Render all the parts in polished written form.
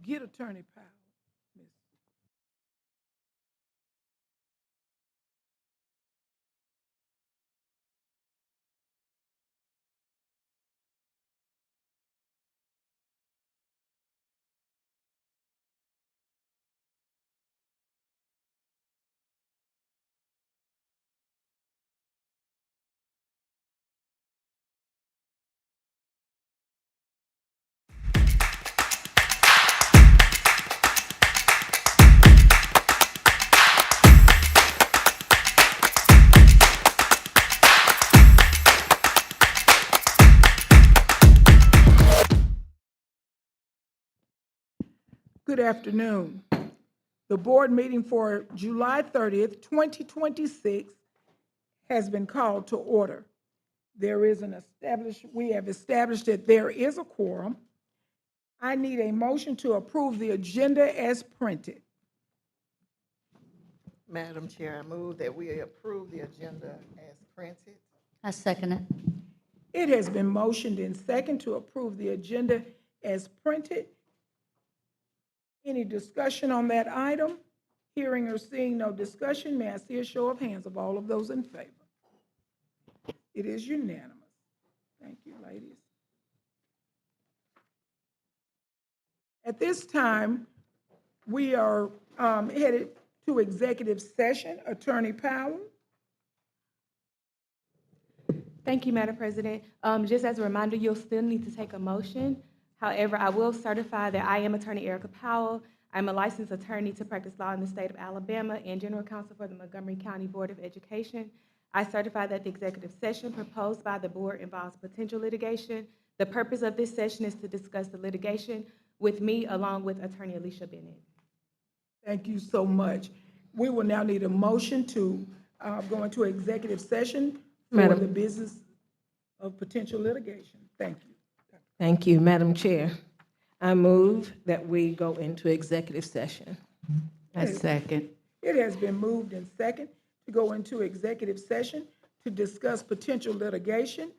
Get Attorney Powell. Miss. Good afternoon. The board meeting for July 30th, 2026 has been called to order. We have established that there is a quorum. I need a motion to approve the agenda as printed. Madam Chair, I move that we approve the agenda as printed. I second it. It has been motioned and second to approve the agenda as printed. Any discussion on that item? Hearing or seeing no discussion, may I see a show of hands of all of those in favor? It is unanimous. Thank you, ladies. At this time, we are headed to executive session. Attorney Powell. Thank you, Madam President. Just as a reminder, you'll still need to take a motion. However, I will certify that I am Attorney Erica Powell. I'm a licensed attorney to practice law in the state of Alabama and general counsel for the Montgomery County Board of Education. I certify that the executive session proposed by the board involves potential litigation. The purpose of this session is to discuss the litigation with me along with Attorney Alicia Bennett. Thank you so much. We will now need a motion to go into executive session for the business of potential litigation. Thank you. Thank you, Madam Chair. I move that we go into executive session. I second. It has been moved and second to go into executive session to discuss potential litigation.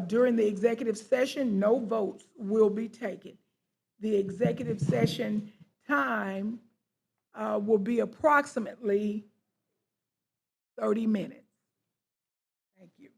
During the executive session, no votes will be taken. The executive session time will be approximately 30 minutes. Thank you.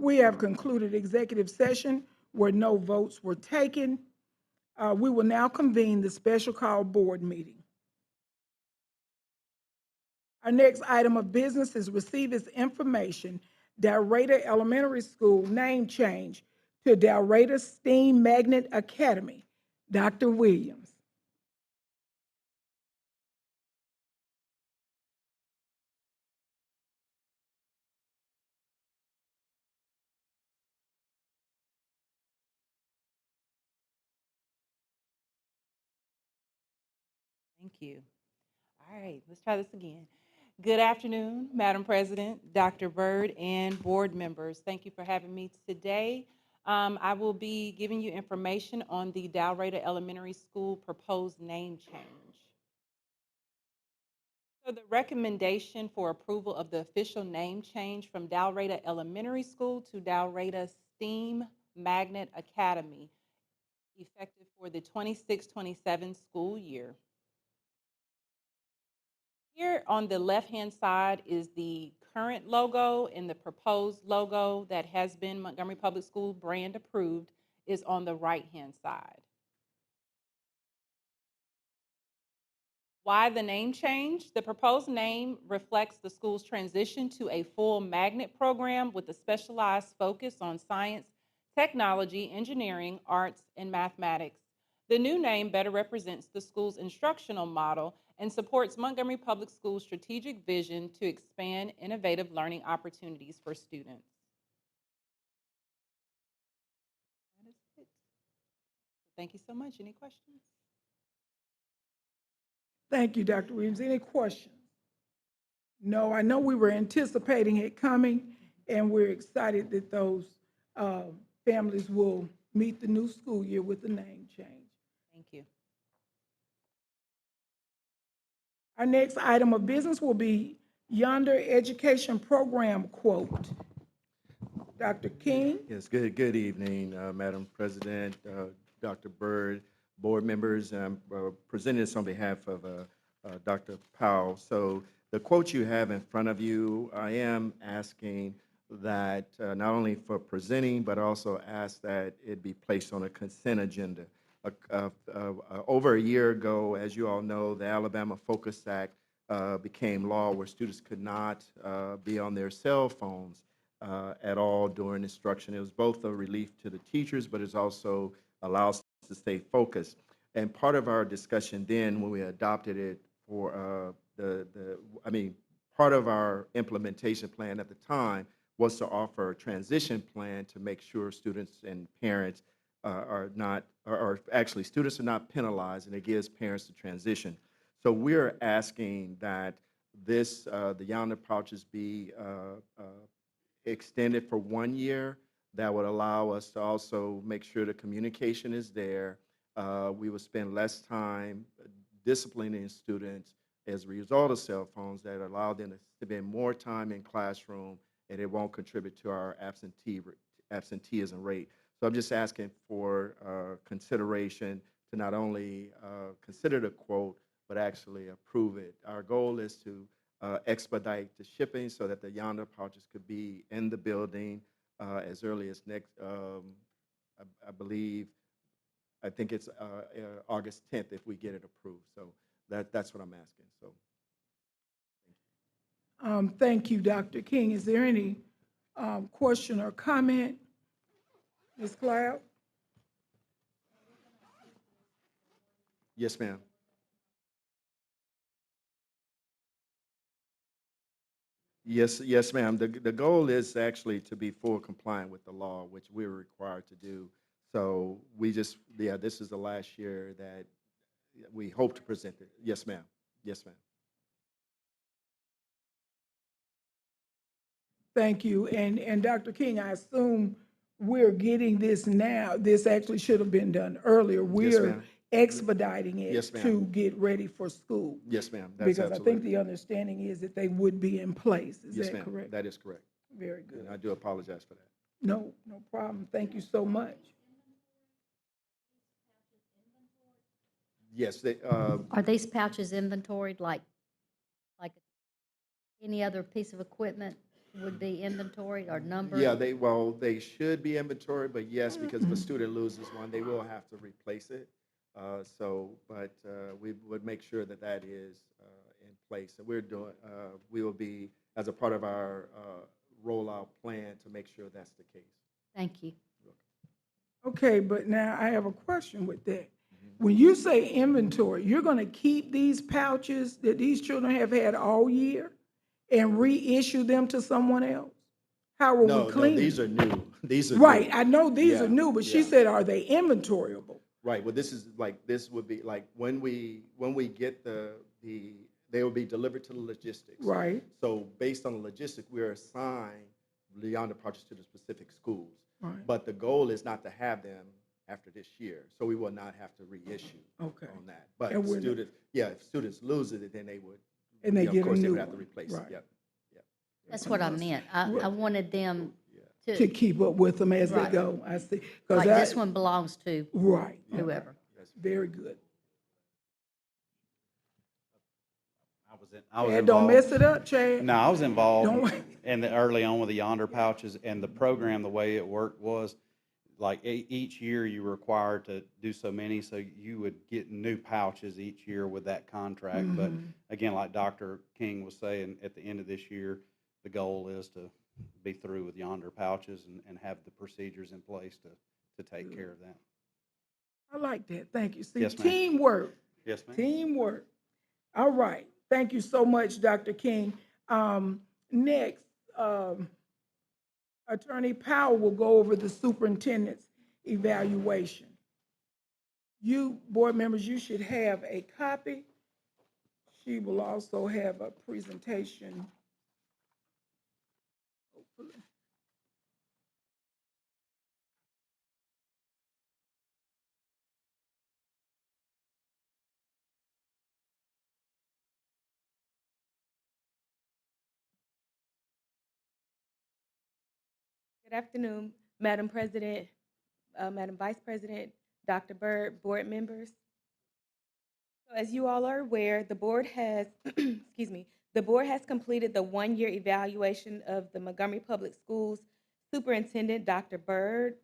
We have concluded executive session where no votes were taken. We will now convene the special call board meeting. Our next item of business is receive as information Dalrata Elementary School name change to Dalrata STEAM Magnet Academy. Dr. Williams. Thank you. All right, let's try this again. Good afternoon, Madam President, Dr. Byrd, and board members. Thank you for having me today. I will be giving you information on the Dalrata Elementary School proposed name change. So the recommendation for approval of the official name change from Dalrata Elementary School to Dalrata STEAM Magnet Academy, effective for the 26-27 school year. Here on the left-hand side is the current logo, and the proposed logo that has been Montgomery Public School brand approved is on the right-hand side. Why the name change? The proposed name reflects the school's transition to a full magnet program with a specialized focus on science, technology, engineering, arts, and mathematics. The new name better represents the school's instructional model and supports Montgomery Public Schools' strategic vision to expand innovative learning opportunities for students. That is it. Thank you so much. Any questions? Thank you, Dr. Williams. Any questions? No, I know we were anticipating it coming, and we're excited that those families will meet the new school year with the name change. Thank you. Our next item of business will be Yonder Education Program quote. Dr. King? Yes, good evening, Madam President, Dr. Byrd, board members. I'm presenting this on behalf of Dr. Powell. So the quote you have in front of you, I am asking that not only for presenting, but also ask that it be placed on a consent agenda. Over a year ago, as you all know, the Alabama Focus Act became law where students could not be on their cell phones at all during instruction. It was both a relief to the teachers, but it also allows us to stay focused. And part of our discussion then, when we adopted it for part of our implementation plan at the time was to offer a transition plan to make sure students and parents students are not penalized, and it gives parents the transition. So we're asking that the Yonder pouches be extended for 1 year. That would allow us to also make sure the communication is there. We would spend less time disciplining students as a result of cell phones that allow them to spend more time in classroom, and it won't contribute to our absenteeism rate. So I'm just asking for consideration to not only consider the quote, but actually approve it. Our goal is to expedite the shipping so that the Yonder pouches could be in the building as early as next, I think it's August 10th if we get it approved. So that's what I'm asking. So Thank you, Dr. King. Is there any question or comment? Ms. Cloud? yes, ma'am. Yes, ma'am. The goal is actually to be full compliant with the law, which we're required to do. So this is the last year that we hope to present it. Yes, ma'am. Yes, ma'am. Thank you. And Dr. King, I assume we're getting this now. This actually should have been done earlier. We're ma'am. expediting Yes, it ma'am. to get ready for school. Yes, ma'am. That's Because I absolutely. think the understanding is that they would be in place. Is Yes, that ma'am. correct? That is correct. Very good. And I do apologize for that. No problem. Thank you so much. Yes, Are these pouches inventoried like any other piece of equipment? would be inventory or numbered? Yeah, they should be inventory, but yes, because if a student loses one, they will have to replace it. We would make sure that that is in place. And we will be, as a part of our rollout plan, to make sure that's the case. Thank you. Okay, but now I have a question with that. When you say inventory, you're gonna keep these pouches that these children have had all year and reissue them to someone else? How will No, we clean these them? are new. These are Right, new. I know these are Yeah, new, but she yeah. said, are they inventoriable? Right, well, this would be like, when we get they will be delivered to the logistics. Right, So based on the logistics, we are assigned beyond the projects to the specific schools. right, But the goal is not to have them after this year, so we will not have to reissue okay. on that. But And we're not- students, yeah, if students lose it, then they would, And they of get a course, they new would have to one, replace it, right. yep. That's what I meant. I wanted them To to, keep up with them as they Right. go, I see. 'Cause like I- this one belongs to Right. whoever. Very good. I was Chad, don't involved. mess it up, Chad. No, I was involved Don't- in the early on with the Yonder pouches, and the program, the way it worked was, like, each year you were required to do so many, so you would get new pouches each year with that contract. But again, like Dr. King was saying, at the end of this year, the goal is to be through with Yonder pouches and have the procedures in place to take care of that. I like that, thank you. See, Yes, ma'am. teamwork, Yes, ma'am. teamwork. All right, thank you so much, Dr. King. Next, Attorney Powell will go over the superintendent's evaluation. You, board members, you should have a copy. She will also have a presentation. Hopefully. Good afternoon, Madam President, Madam Vice President, Dr. Byrd, board members. So as you all are aware, the board has, excuse me, the board has completed the one-year evaluation of the Montgomery Public Schools Superintendent, Dr. Byrd.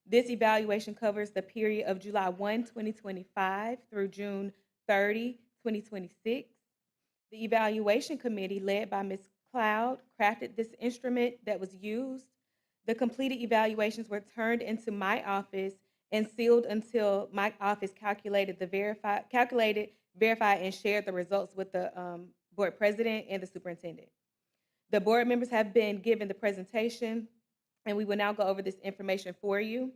This evaluation covers the period of July 1, 2025 through June 30, 2026. The evaluation committee, led by Ms. Cloud, crafted this instrument that was used. The completed evaluations were turned into my office and sealed until my office calculated, verified, and shared the results with the board president and the superintendent. The board members have been given the presentation, and we will now go over this information for you.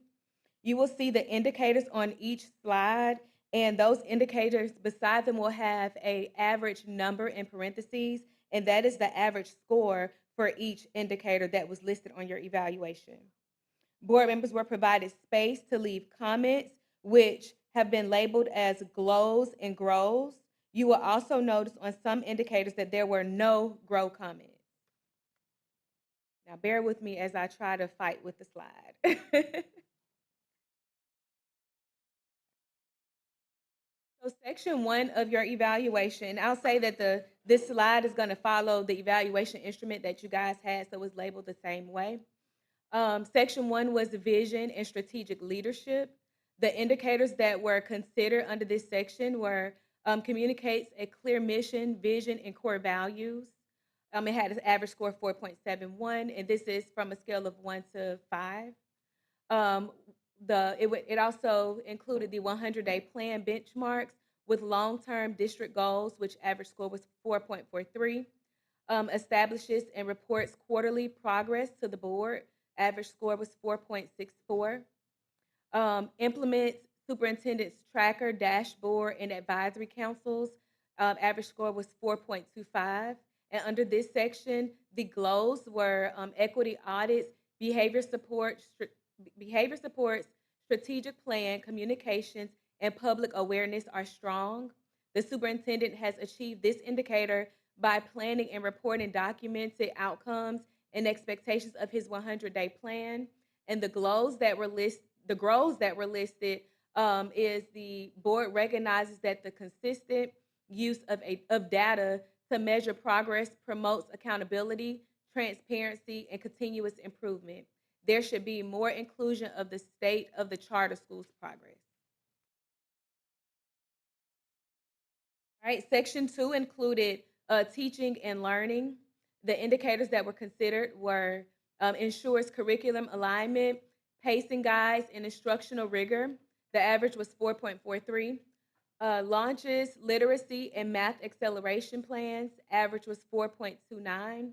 You will see the indicators on each slide, and those indicators beside them will have an average number in parentheses, and that is the average score for each indicator that was listed on your evaluation. Board members were provided space to leave comments, which have been labeled as glows and grows. You will also notice on some indicators that there were no grow comments. Now bear with me as I try to fight with the slide. So section 1 of your evaluation, I'll say that this slide is going to follow the evaluation instrument that you guys had, so it's labeled the same way. Section 1 was vision and strategic leadership. The indicators that were considered under this section were communicates a clear mission, vision, and core values. It had an average score of 4.71, and this is from a scale of 1 to 5. It also included the 100-day plan benchmarks with long-term district goals, which average score was 4.43. Establishes and reports quarterly progress to the board. Average score was 4.64. Implements superintendent's tracker, dashboard, and advisory councils. Average score was 4.25. And under this section, the glows were equity audits, behavior supports, strategic plan, communications, and public awareness are strong. The superintendent has achieved this indicator by planning and reporting documented outcomes and expectations of his 100-day plan. And the grows that were listed is the board recognizes that the consistent use of data to measure progress promotes accountability, transparency, and continuous improvement. There should be more inclusion of the state of the charter schools progress. All right, section 2 included teaching and learning. The indicators that were considered were ensures curriculum alignment, pacing guides, and instructional rigor. The average was 4.43. Launches literacy and math acceleration plans. Average was 4.29.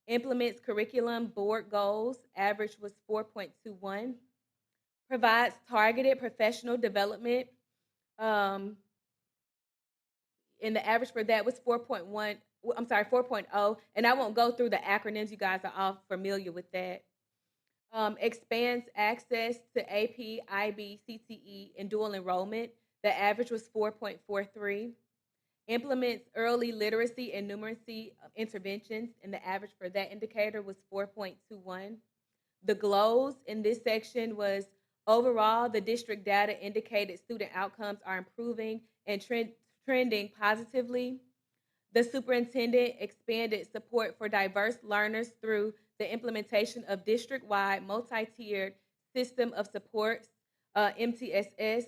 Implements curriculum board goals. Average was 4.21. Provides targeted professional development. And the average for that was 4.1, I'm sorry, 4.0. And I won't go through the acronyms. You guys are all familiar with that. Expands access to AP, IB, CTE, and dual enrollment. The average was 4.43. Implements early literacy and numeracy interventions, and the average for that indicator was 4.21. The GLOWs in this section was overall, the district data indicated student outcomes are improving and trending positively. The superintendent expanded support for diverse learners through the implementation of district-wide multi-tiered system of supports, MTSS,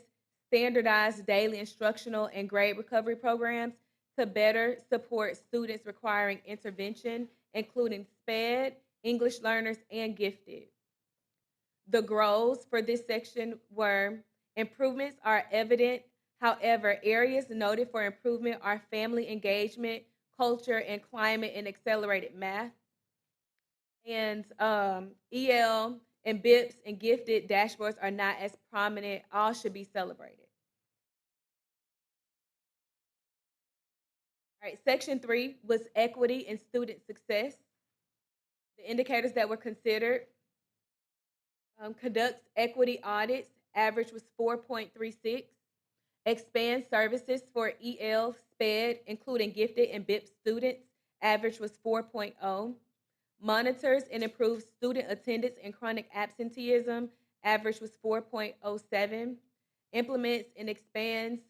standardized daily instructional and grade recovery programs to better support students requiring intervention, including SPED, English learners, and gifted. The goals for this section were improvements are evident. However, areas noted for improvement are family engagement, culture, and climate and accelerated math. And EL and BIPS and gifted dashboards are not as prominent. All should be celebrated. All right, section 3 was equity and student success. The indicators that were considered conducts equity audits, average was 4.36. Expand services for EL, SPED, including gifted and BIP students, average was 4.0. Monitors and improves student attendance and chronic absenteeism, average was 4.07. Implements and expands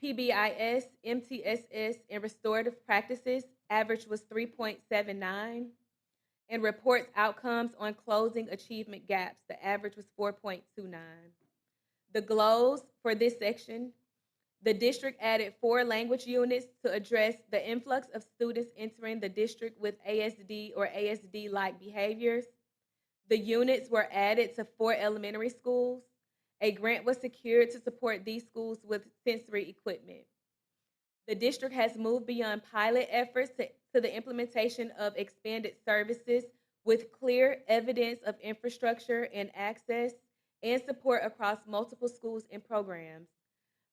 PBIS, MTSS, and restorative practices, average was 3.79. And reports outcomes on closing achievement gaps, the average was 4.29. The GLOWs for this section, the district added 4 language units to address the influx of students entering the district with ASD or ASD-like behaviors. The units were added to 4 elementary schools. A grant was secured to support these schools with sensory equipment. The district has moved beyond pilot efforts to the implementation of expanded services with clear evidence of infrastructure and access and support across multiple schools and programs.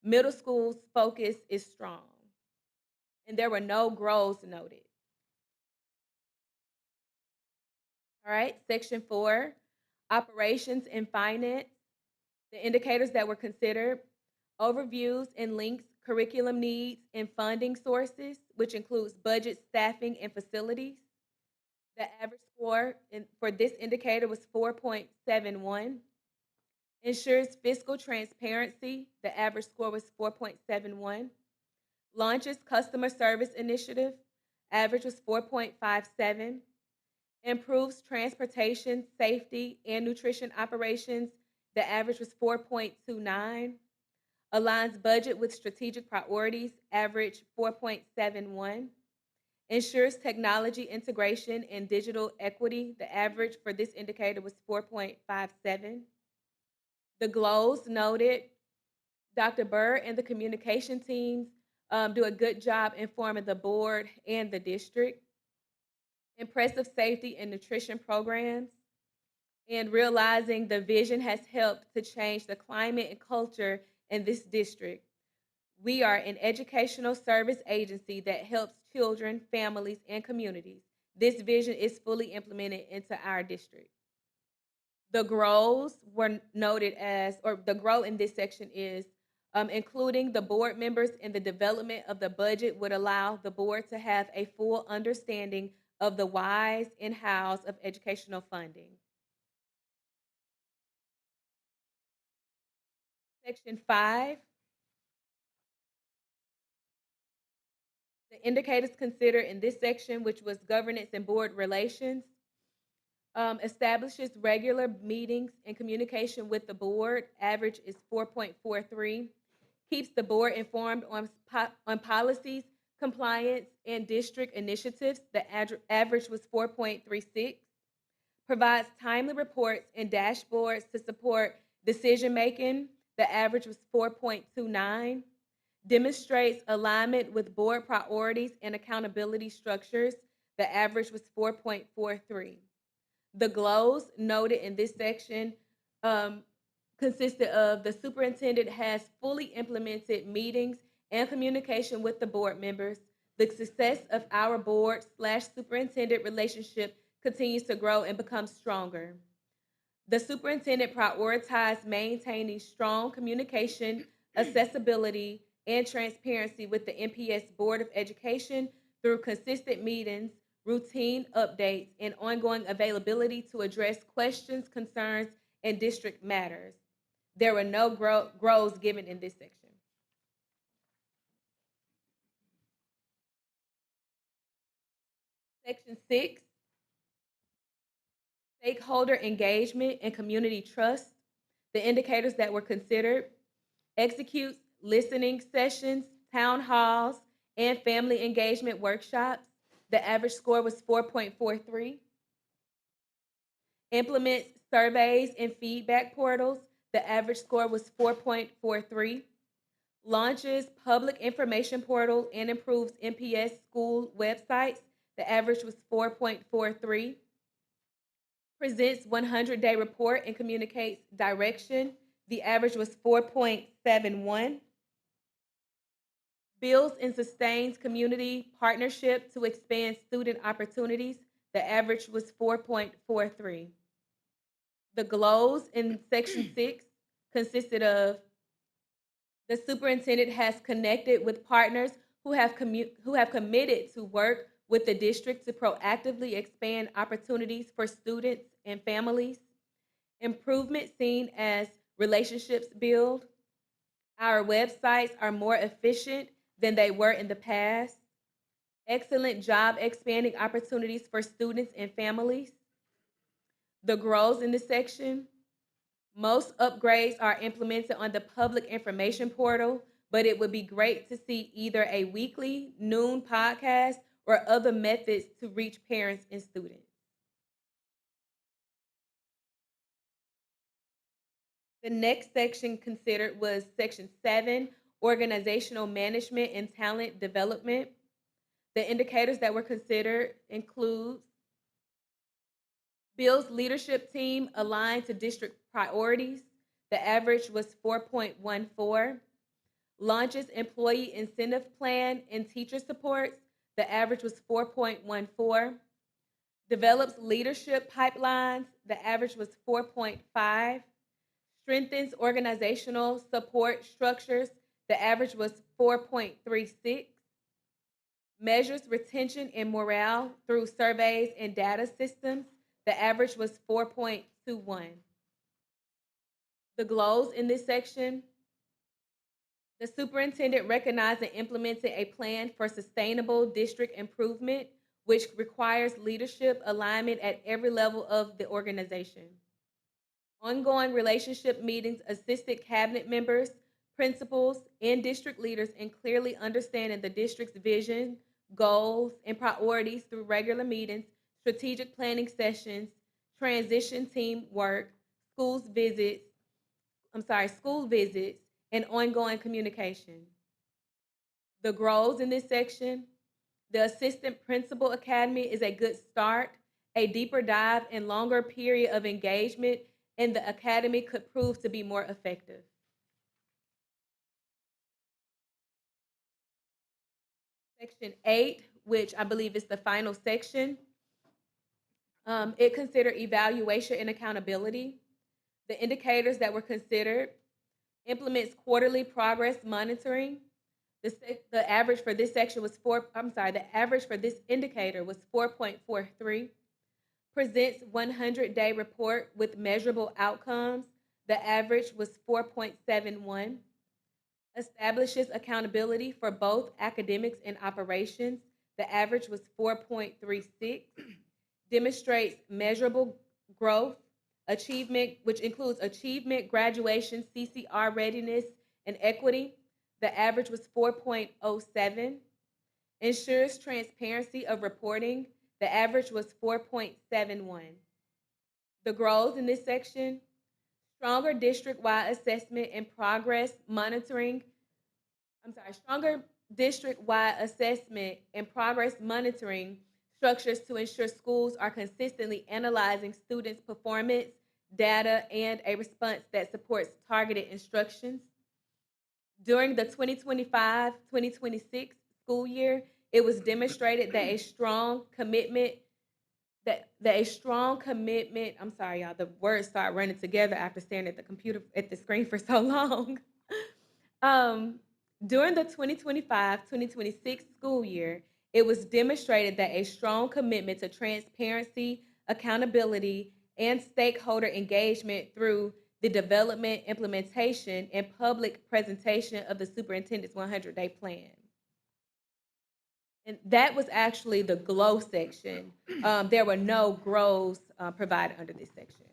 Middle school's focus is strong, and there were no growths noted. All right, section 4, operations and finance. The indicators that were considered, overviews and links, curriculum needs and funding sources, which includes budget, staffing, and facilities. The average score for this indicator was 4.71. Ensures fiscal transparency. The average score was 4.71. Launches customer service initiative. Average was 4.57. Improves transportation, safety, and nutrition operations. The average was 4.29. Aligns budget with strategic priorities. Average 4.71. Ensures technology integration and digital equity. The average for this indicator was 4.57. The GLOWs noted Dr. Burr and the communication teams do a good job informing the board and the district. Impressive safety and nutrition programs. And realizing the vision has helped to change the climate and culture in this district. We are an educational service agency that helps children, families, and communities. This vision is fully implemented into our district. The grows were noted as, or the grow in this section is, including the board members in the development of the budget would allow the board to have a full understanding of the whys and hows of educational funding. Section 5, the indicators considered in this section, which was governance and board relations. Establishes regular meetings and communication with the board, average is 4.43. Keeps the board informed on policies, compliance, and district initiatives, the average was 4.36. Provides timely reports and dashboards to support decision-making, the average was 4.29. Demonstrates alignment with board priorities and accountability structures, the average was 4.43. The GLOs noted in this section consisted of the superintendent has fully implemented meetings and communication with the board members. The success of our board/superintendent relationship continues to grow and become stronger. The superintendent prioritized maintaining strong communication, accessibility, and transparency with the MPS Board of Education through consistent meetings, routine updates, and ongoing availability to address questions, concerns, and district matters. There were no grows given in this section. Section 6, stakeholder engagement and community trust. The indicators that were considered: executes listening sessions, town halls, and family engagement workshops. The average score was 4.43. Implements surveys and feedback portals. The average score was 4.43. Launches public information portal and improves MPS school websites. The average was 4.43. Presents 100-day report and communicates direction. The average was 4.71. Builds and sustains community partnership to expand student opportunities. The average was 4.43. The GLOs in section 6 consisted of: the superintendent has connected with partners who have committed to work with the district to proactively expand opportunities for students and families. Improvement seen as relationships build. Our websites are more efficient than they were in the past. Excellent job expanding opportunities for students and families. The grows in this section: most upgrades are implemented on the public information portal, but it would be great to see either a weekly, noon podcast or other methods to reach parents and students. The next section considered was section 7, organizational management and talent development. The indicators that were considered include: builds leadership team aligned to district priorities. The average was 4.14. Launches employee incentive plan and teacher supports. The average was 4.14. Develops leadership pipelines. The average was 4.5. Strengthens organizational support structures. The average was 4.36. Measures retention and morale through surveys and data systems. The average was 4.21. The GLOs in this section: the superintendent recognized and implemented a plan for sustainable district improvement, which requires leadership alignment at every level of the organization. Ongoing relationship meetings assisted cabinet members, principals, and district leaders in clearly understanding the district's vision, goals, and priorities through regular meetings, strategic planning sessions, transition team work, school visits, and ongoing communication. The grows in this section: the Assistant Principal Academy is a good start. A deeper dive and longer period of engagement in the academy could prove to be more effective. Section 8, which I believe is the final section, it considered evaluation and accountability. The indicators that were considered: implements quarterly progress monitoring. The average for this section was the average for this indicator was 4.43. Presents 100-day report with measurable outcomes. The average was 4.71. Establishes accountability for both academics and operations. The average was 4.36. demonstrates measurable growth, achievement, which includes achievement, graduation, CCR readiness, and equity. The average was 4.07. Ensures transparency of reporting. The average was 4.71. The goals in this section: stronger district-wide assessment and progress monitoring. Stronger district-wide assessment and progress monitoring structures to ensure schools are consistently analyzing students' performance, data, and a response that supports targeted instructions. During the 2025-2026 school year, it was demonstrated that a strong commitment, I'm sorry, y'all, the words start running together after staring at the screen for so long. During the 2025-2026 school year, it was demonstrated that a strong commitment to transparency, accountability, and stakeholder engagement through the development, implementation, and public presentation of the superintendent's 100-day plan. And that was actually the GLOW section. There were no GROWs provided under this section.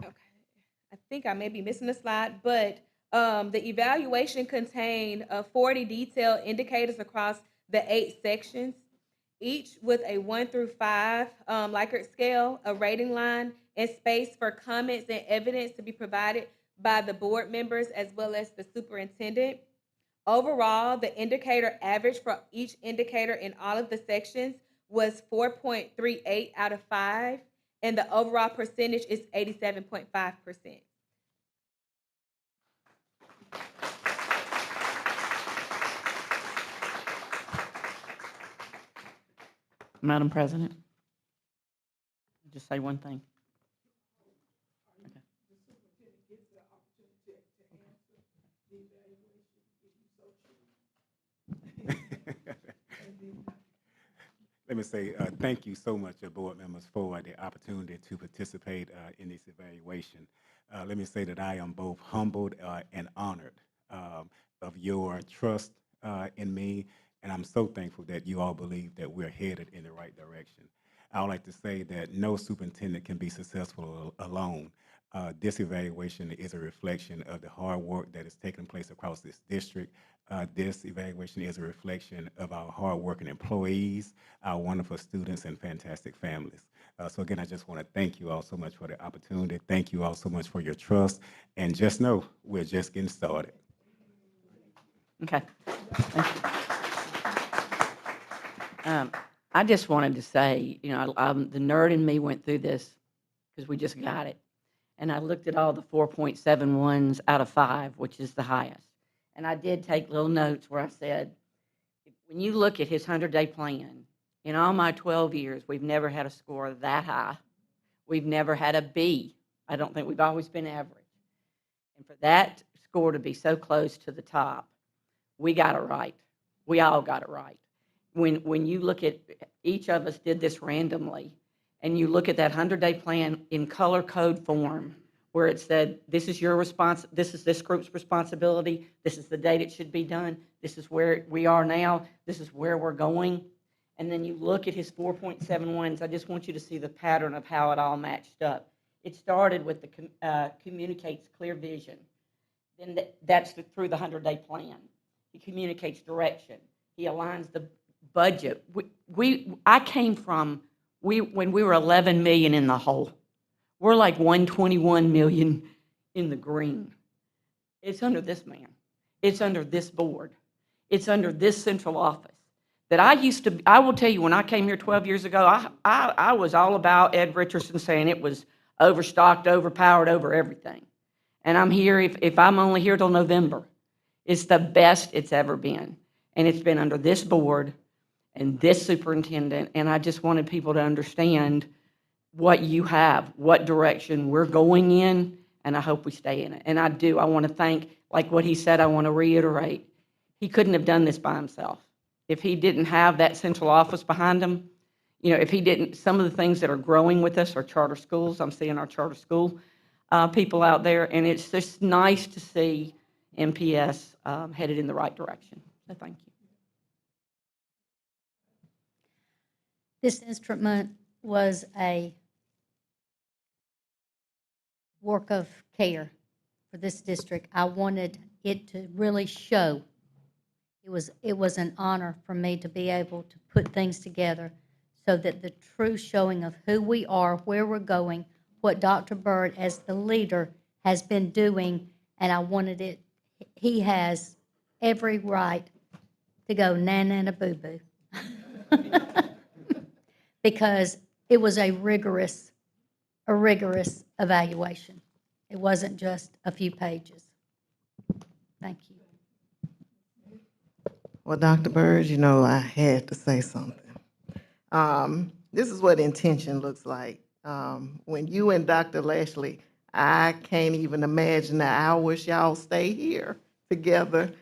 Okay, I think I may be missing a slide, but the evaluation contained 40 detailed indicators across the 8 sections, each with a 1 through 5 Likert scale, a rating line, and space for comments and evidence to be provided by the board members as well as the superintendent. Overall, the indicator average for each indicator in all of the sections was 4.38 out of 5, and the overall percentage is 87.5%. Madam President, just say one thing. Let me say thank you so much, board members, for the opportunity to participate in this evaluation. Let me say that I am both humbled and honored of your trust in me, and I'm so thankful that you all believe that we're headed in the right direction. I would like to say that no superintendent can be successful alone. This evaluation is a reflection of the hard work that is taking place across this district. This evaluation is a reflection of our hard-working employees, our wonderful students, and fantastic families. So again, I just want to thank you all so much for the opportunity. Thank you all so much for your trust. And just know, we're just getting started. Okay. Thank you. I just wanted to say, you know, the nerd in me went through this because we just got it. And I looked at all the 4.71s out of 5, which is the highest. And I did take little notes where I said, when you look at his 100-day plan, in all my 12 years, we've never had a score that high. We've never had a B. I don't think we've always been average. And for that score to be so close to the top, we got it right. We all got it right. When you look at, each of us did this randomly, and you look at that 100-day plan in color code form, where it said, this is your response, this is this group's responsibility, this is the date it should be done, this is where we are now, this is where we're going. And then you look at his 4.71s, I just want you to see the pattern of how it all matched up. It started with the communicates clear vision. Then that's through the 100-day plan. He communicates direction. He aligns the budget. I came from, when we were 11 million in the hole. We're like 121 million in the green. It's under this man. It's under this board. It's under this central office. That I will tell you, when I came here 12 years ago, I was all about Ed Richardson saying it was overstocked, overpowered, over everything. And I'm here, if I'm only here till November, it's the best it's ever been. And it's been under this board and this superintendent, and I just wanted people to understand what you have, what direction we're going in, and I hope we stay in it. And I do. I want to thank, like what he said, I want to reiterate, he couldn't have done this by himself. If he didn't have that central office behind him, you know, if he didn't, some of the things that are growing with us are charter schools. I'm seeing our charter school people out there, and it's just nice to see MPS headed in the right direction. So thank you. This instrument was a work of care for this district. I wanted it to really show. It was an honor for me to be able to put things together so that the true showing of who we are, where we're going, what Dr. Byrd as the leader has been doing, and I wanted it, he has every right to go na boo boo. Because it was a rigorous evaluation. It wasn't just a few pages. Thank you. Well, Dr. Byrd, you know, I had to say something. This is what intention looks like. When you and Dr. Lashley, I can't even imagine the hours y'all stay here together,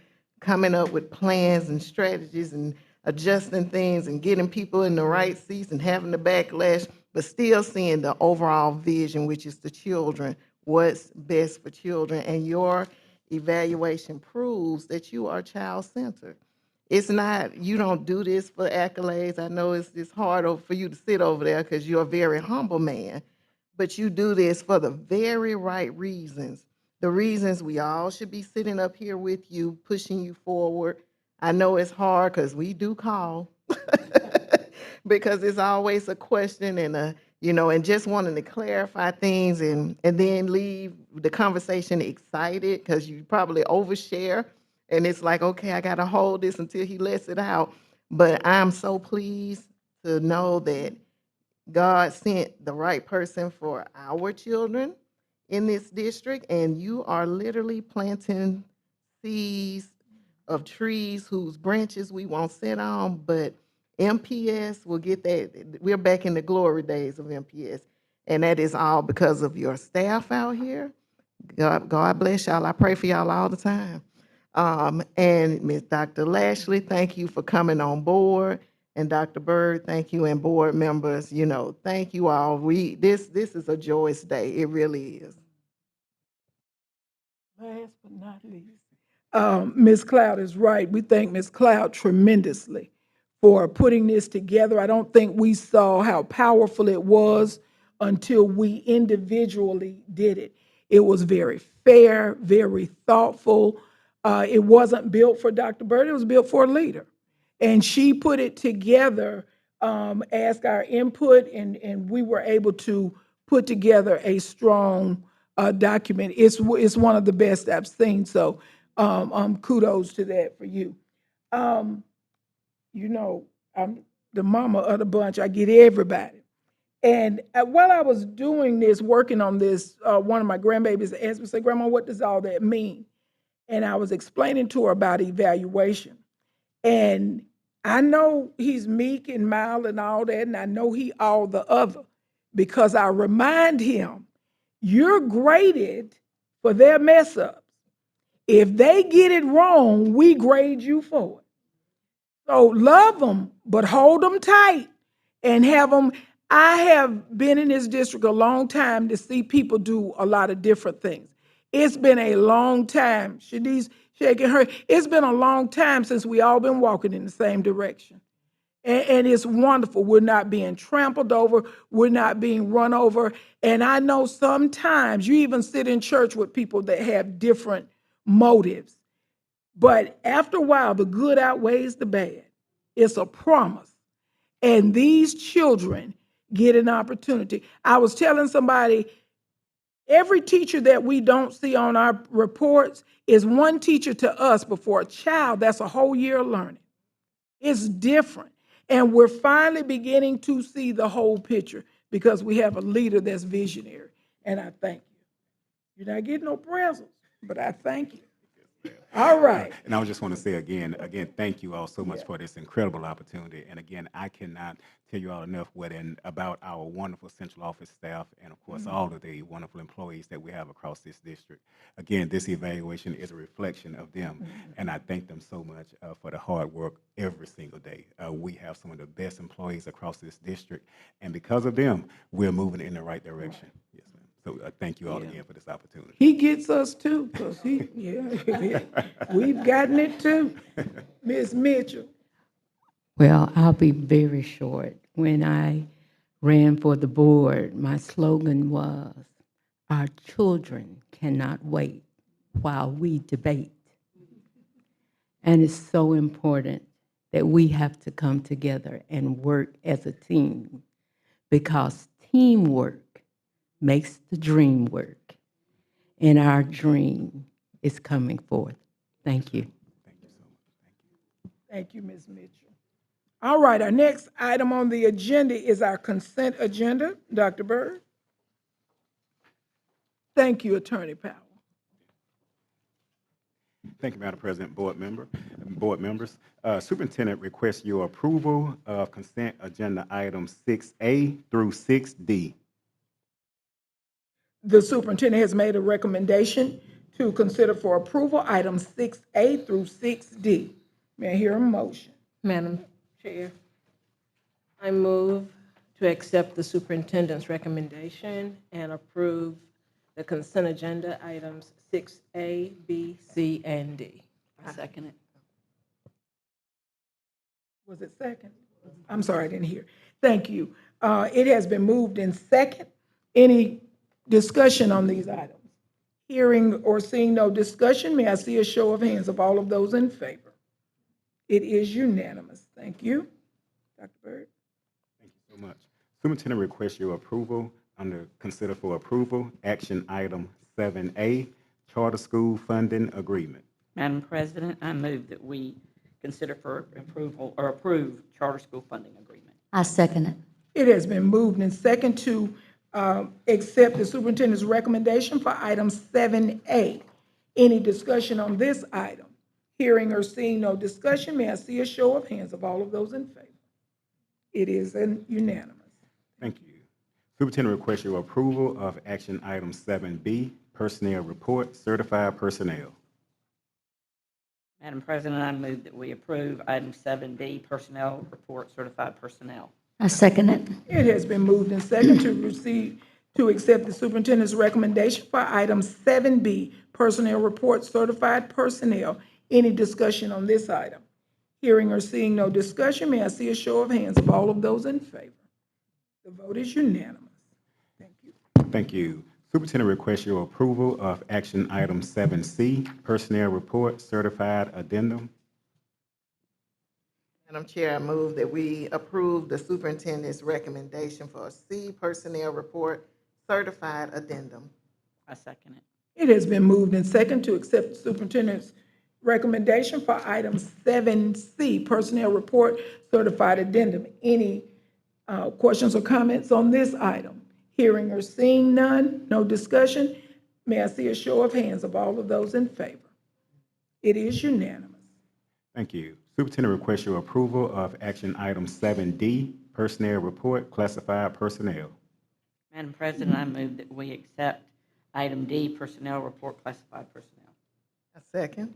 coming up with plans and strategies and adjusting things and getting people in the right seats and having the backlash, but still seeing the overall vision, which is the children, what's best for children. And your evaluation proves that you are child-centered. It's not, you don't do this for accolades. I know it's hard for you to sit over there because you're a very humble man, but you do this for the very right reasons. The reasons we all should be sitting up here with you, pushing you forward. I know it's hard because we do call because it's always a question and and just wanting to clarify things and then leave the conversation excited because you probably overshare. And it's like, okay, I got to hold this until he lets it out. But I'm so pleased to know that God sent the right person for our children in this district. And you are literally planting seeds of trees whose branches we won't sit on. But MPS will get that. We're back in the glory days of MPS. And that is all because of your staff out here. God bless y'all. I pray for y'all all the time. And Ms. Dr. Lashley, thank you for coming on board. And Dr. Byrd, thank you, and board members, thank you all. This is a joyous day. It really is. Last but not least, Ms. Cloud is right. We thank Ms. Cloud tremendously for putting this together. I don't think we saw how powerful it was until we individually did it. It was very fair, very thoughtful. It wasn't built for Dr. Byrd, it was built for a leader. And she put it together, asked our input, and we were able to put together a strong document. It's one of the best I've seen, so kudos to that for you. I'm the mama of the bunch. I get everybody. And while I was doing this, working on this, one of my grandbabies asked me, say, Grandma, what does all that mean? And I was explaining to her about evaluation. And I know he's meek and mild and all that, and I know he all the other, because I remind him, you're graded for their mess ups. If they get it wrong, we grade you for it. So love them, but hold them tight and have them. I have been in this district a long time to see people do a lot of different things. It's been a long time. Shanice shaking her. It's been a long time since we all been walking in the same direction. And it's wonderful. We're not being trampled over. We're not being run over. And I know sometimes you even sit in church with people that have different motives. But after a while, the good outweighs the bad. It's a promise. And these children get an opportunity. I was telling somebody, every teacher that we don't see on our reports is one teacher to us, but for a child, that's a whole year of learning. It's different. And we're finally beginning to see the whole picture because we have a leader that's visionary. And I thank you. You're not getting no presents, but I thank you. All right. And I just want to say again, thank you all so much for this incredible opportunity. And again, I cannot tell you all enough about our wonderful central office staff and, of course, all of the wonderful employees that we have across this district. Again, this evaluation is a reflection of them, and I thank them so much for the hard work every single day. We have some of the best employees across this district, and because of them, we're moving in the right direction. Yes, ma'am. So thank you all again for this opportunity. He gets us too, because yeah, we've gotten it too. Ms. Mitchell. Well, I'll be very short. When I ran for the board, my slogan was, "Our children cannot wait while we debate." And it's so important that we have to come together and work as a team, because teamwork makes the dream work. And our dream is coming forth. Thank you. Thank you, Ms. Mitchell. All right, our next item on the agenda is our consent agenda. Dr. Byrd? Thank you, Attorney Powell. Thank you, Madam President, board members. Superintendent requests your approval of consent agenda items 6A through 6D. The superintendent has made a recommendation to consider for approval items 6A through 6D. May I hear a motion? Madam Chair, I move to accept the superintendent's recommendation and approve the consent agenda items 6A, B, C, and D. I second it. Was it second? I'm sorry, I didn't hear. Thank you. It has been moved in second. Any discussion on these items? Hearing or seeing no discussion, may I see a show of hands of all of those in favor? It is unanimous. Thank you. Dr. Byrd? Thank you so much. Superintendent requests your approval under consider for approval, action item 7A, charter school funding agreement. Madam President, I move that we consider for approval or approve charter school funding agreement. I second it. It has been moved in second to accept the superintendent's recommendation for item 7A. Any discussion on this item? Hearing or seeing no discussion, may I see a show of hands of all of those in favor? It is unanimous. Thank you. Superintendent requests your approval of action item 7B, personnel report, certified personnel. Madam President, I move that we approve item 7B, personnel report, certified personnel. I second it. It has been moved in second to accept the superintendent's recommendation for item 7B, personnel report, certified personnel. Any discussion on this item? Hearing or seeing no discussion, may I see a show of hands of all of those in favor? The vote is unanimous. Thank you. Thank you. Superintendent requests your approval of action item 7C, personnel report, certified addendum. Madam Chair, I move that we approve the superintendent's recommendation for a C, personnel report, certified addendum. I second it. It has been moved in second to accept the superintendent's recommendation for item 7C, personnel report, certified addendum. Any questions or comments on this item? Hearing or seeing none, no discussion, may I see a show of hands of all of those in favor? It is unanimous. Thank you. Superintendent requests your approval of action item 7D, personnel report, classified personnel. Madam President, I move that we accept item D, personnel report, classified personnel. A second.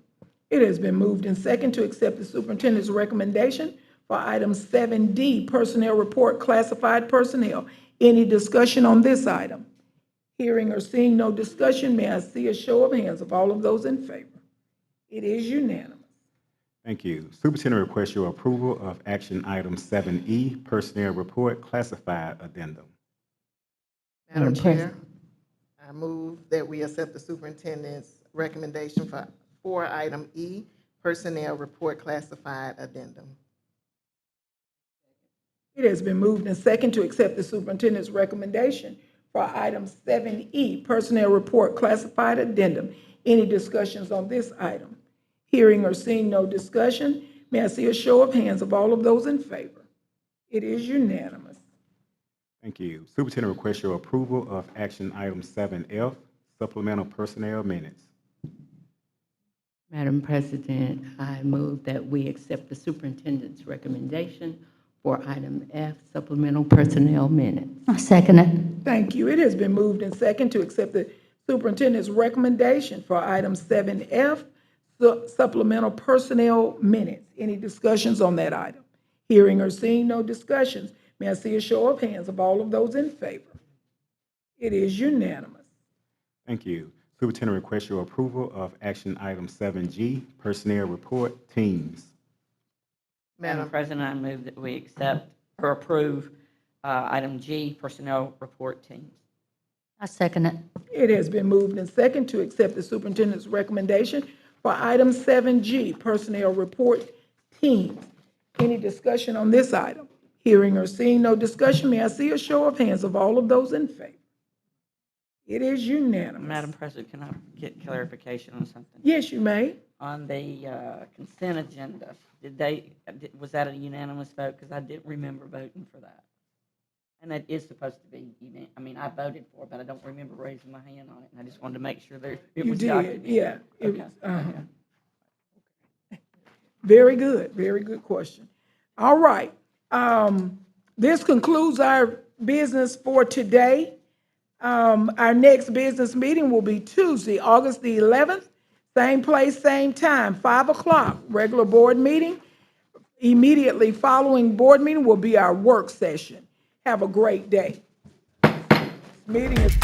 It has been moved in second to accept the superintendent's recommendation for item 7D, personnel report, classified personnel. Any discussion on this item? Hearing or seeing no discussion, may I see a show of hands of all of those in favor? It is unanimous. Thank you. Superintendent requests your approval of action item 7E, personnel report, classified addendum. Madam Chair, I move that we accept the superintendent's recommendation for item E, personnel report, classified addendum. It has been moved and second to accept the superintendent's recommendation for item 7E, personnel report, classified addendum. Any discussions on this item? Hearing or seeing no discussion, may I see a show of hands of all of those in favor? It is unanimous. Thank you. Superintendent requests your approval of action item 7F, supplemental personnel minutes. Madam President, I move that we accept the superintendent's recommendation for item F, supplemental personnel minutes. I second it. Thank you. It has been moved and second to accept the superintendent's recommendation for item 7F, supplemental personnel minutes. Any discussions on that item? Hearing or seeing no discussions, may I see a show of hands of all of those in favor? It is unanimous. Thank you. Superintendent requests your approval of action item 7G, personnel report, teams. Madam Madam, President, I move that we accept or approve item G, personnel report teams. I second it. It has been moved and second to accept the superintendent's recommendation for item 7G, personnel report teams. Any discussion on this item? Hearing or seeing no discussion, may I see a show of hands of all of those in favor? It is unanimous. Madam President, can I get clarification on something? Yes, you may. On the consent agenda, was that a unanimous vote? Because I didn't remember voting for that. And that is supposed to be, I mean, I voted for it, but I don't remember raising my hand on it, and I just wanted to make sure that it You was did, documented. yeah. It Okay, was, okay. Very good question. All right. This concludes our business for today. Our next business meeting will be Tuesday, August the 11th, same place, same time, 5 o'clock, regular board meeting. Immediately following board meeting will be our work session. Have a great day. Meeting is.